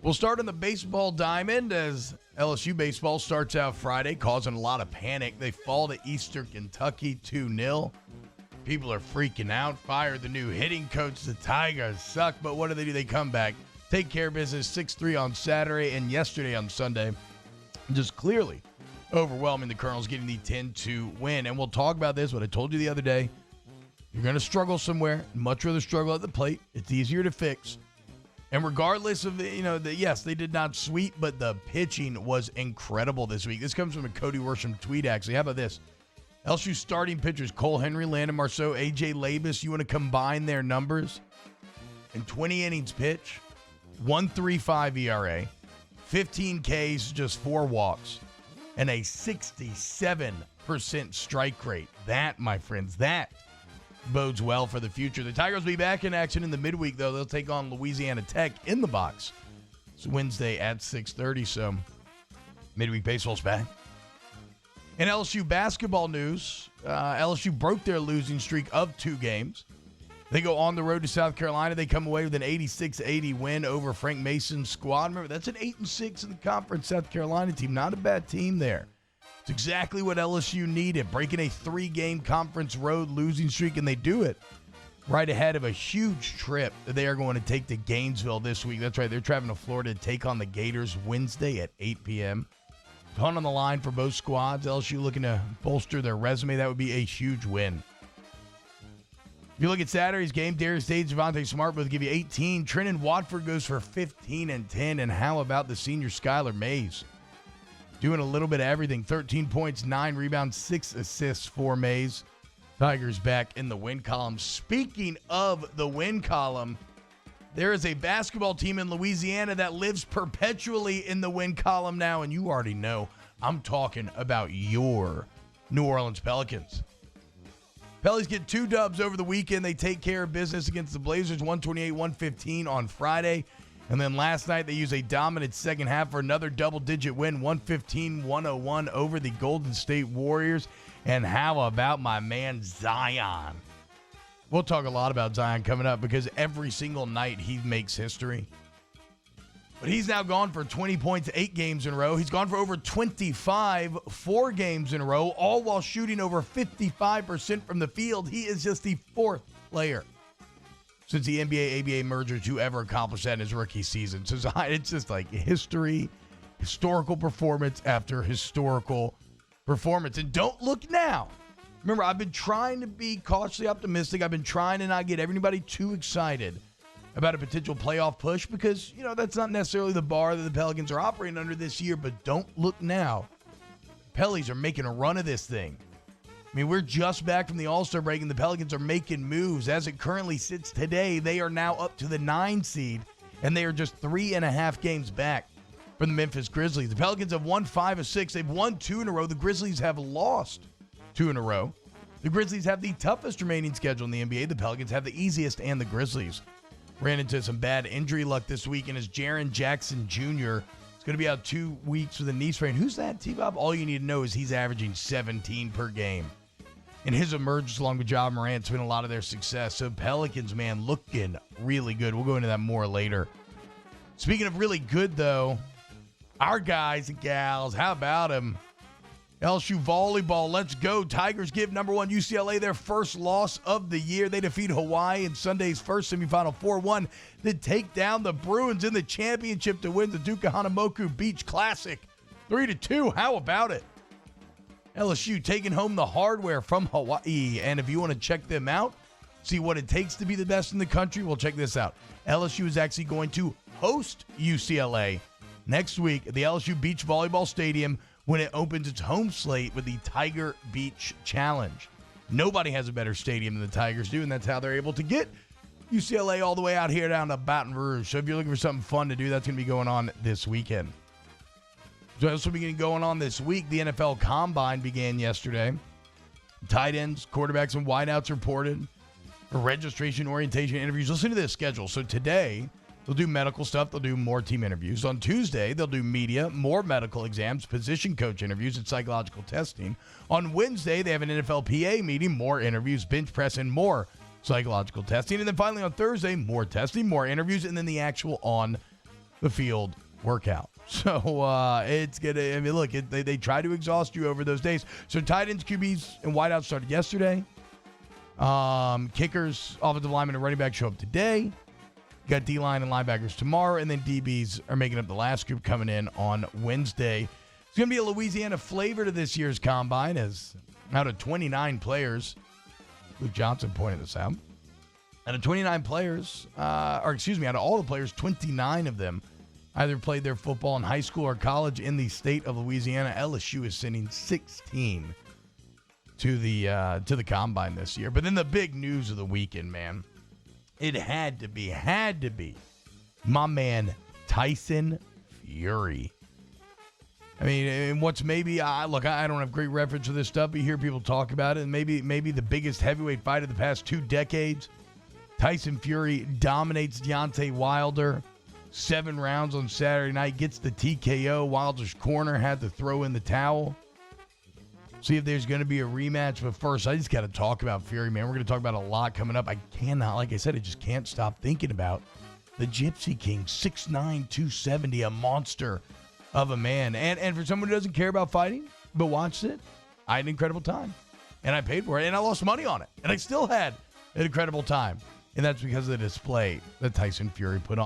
We'll start on the baseball diamond as LSU Baseball starts out Friday, causing a lot of panic. They fall to Eastern Kentucky 2-0. People are freaking out. Fire the new hitting coach. The Tigers suck, but what do? They come back, take care of business 6-3 on Saturday and yesterday on Sunday. Just clearly overwhelming the Colonels, getting the 10-2 win. And we'll talk about this, what I told you the other day. You're going to struggle somewhere. Much rather struggle at the plate. It's easier to fix. And regardless of yes, they did not sweep, but the pitching was incredible this week. This comes from a Cody Worsham tweet, actually. How about this? LSU starting pitchers, Cole Henry, Landon Marceaux, AJ Labas. You want to combine their numbers? In 20 innings pitch, 1.35 ERA, 15 Ks, just 4 walks, and a 67% strike rate. That, my friends, that bodes well for the future. The Tigers will be back in action in the midweek, though. They'll take on Louisiana Tech in the box. It's Wednesday at 6:30, so midweek baseball's back. In LSU basketball news, LSU broke their losing streak of 2 games. They go on the road to South Carolina. They come away with an 86-80 win over Frank Mason's squad. Remember, that's an 8-6 in the conference South Carolina team. Not a bad team there. It's exactly what LSU needed, breaking a 3-game conference road losing streak, and they do it right ahead of a huge trip that they are going to take to Gainesville this week. That's right, they're traveling to Florida to take on the Gators Wednesday at 8 p.m. Ton on the line for both squads. LSU looking to bolster their resume. That would be a huge win. If you look at Saturday's game, Darius, Javonte Smart both give you 18. Trendon Watford goes for 15 and 10. And how about the senior Skylar Mays? Doing a little bit of everything. 13 points, 9 rebounds, 6 assists for Mays. Tigers back in the win column. Speaking of the win column, there is a basketball team in Louisiana that lives perpetually in the win column now, and you already know I'm talking about your New Orleans Pelicans. Pellies get 2 dubs over the weekend. They take care of business against the Blazers, 128-115 on Friday. And then last night, they used a dominant second half for another double-digit win, 115-101 over the Golden State Warriors. And how about my man Zion? We'll talk a lot about Zion coming up because every single night he makes history. But he's now gone for 20 points 8 games in a row. He's gone for over 25 4 games in a row, all while shooting over 55% from the field. He is just the 4th player since the NBA-ABA merger to ever accomplish that in his rookie season. So Zion, it's just like historical performance after historical performance. And don't look now. Remember, I've been trying to be cautiously optimistic. I've been trying to not get everybody too excited about a potential playoff push because, that's not necessarily the bar that the Pelicans are operating under this year. But don't look now. Pellies are making a run of this thing. I mean, we're just back from the All-Star break, and the Pelicans are making moves. As it currently sits today, they are now up to the 9 seed, and they are just 3.5 games back from the Memphis Grizzlies. The Pelicans have won 5 of 6. They've won 2 in a row. The Grizzlies have lost 2 in a row. The Grizzlies have the toughest remaining schedule in the NBA. The Pelicans have the easiest, and the Grizzlies ran into some bad injury luck this week, and as Jaren Jackson Jr. is going to be out 2 weeks with a knee sprain. Who's that, T-Bob? All you need to know is he's averaging 17 per game. And his emergence along with Ja Morant's been a lot of their success. So Pelicans, man, looking really good. We'll go into that more later. Speaking of really good, though, our guys and gals, how about them? LSU volleyball, let's go. Tigers give number 1 UCLA their first loss of the year. They defeat Hawaii in Sunday's first semifinal 4-1. Then take down the Bruins in the championship to win the Duke Hanamoku Beach Classic 3-2. How about it? LSU taking home the hardware from Hawaii. And if you want to check them out, see what it takes to be the best in the country, well, check this out. LSU is actually going to host UCLA next week at the LSU Beach Volleyball Stadium when it opens its home slate with the Tiger Beach Challenge. Nobody has a better stadium than the Tigers do, and that's how they're able to get UCLA all the way out here down to Baton Rouge. So if you're looking for something fun to do, that's going to be going on this weekend. So also beginning going on this week, the NFL Combine began yesterday. Tight ends, quarterbacks, and wideouts reported for registration, orientation, interviews. Listen to this schedule. So today, they'll do medical stuff. They'll do more team interviews. On Tuesday, they'll do media, more medical exams, position coach interviews, and psychological testing. On Wednesday, they have an NFL PA meeting, more interviews, bench press, and more psychological testing. And then finally on Thursday, more testing, more interviews, and then the actual on the field workout. So it's going to, I mean, look, they try to exhaust you over those days. So tight ends, QBs, and wideouts started yesterday. Kickers, offensive linemen, and running back show up today. You got D-line and linebackers tomorrow, and then DBs are making up the last group coming in on Wednesday. It's going to be a Louisiana flavor to this year's Combine, as out of 29 players, Luke Johnson pointed this out, out of 29 players, out of all the players, 29 of them either played their football in high school or college in the state of Louisiana. LSU is sending 16 to the Combine this year. But then the big news of the weekend, man, it had to be my man Tyson Fury. I mean, what's maybe, look, I don't have great reference for this stuff, but you hear people talk about it, and maybe the biggest heavyweight fight of the past 2 decades. Tyson Fury dominates Deontay Wilder. 7 rounds on Saturday night, gets the TKO. Wilder's corner had to throw in the towel. See if there's going to be a rematch. But first, I just got to talk about Fury, man. We're going to talk about a lot coming up. I cannot, like I said, I just can't stop thinking about the Gypsy King, 6'9", 270, a monster of a man. And for someone who doesn't care about fighting, but watched it, I had an incredible time. And I paid for it, and I lost money on it. And I still had an incredible time. And that's because of the display that Tyson Fury put on.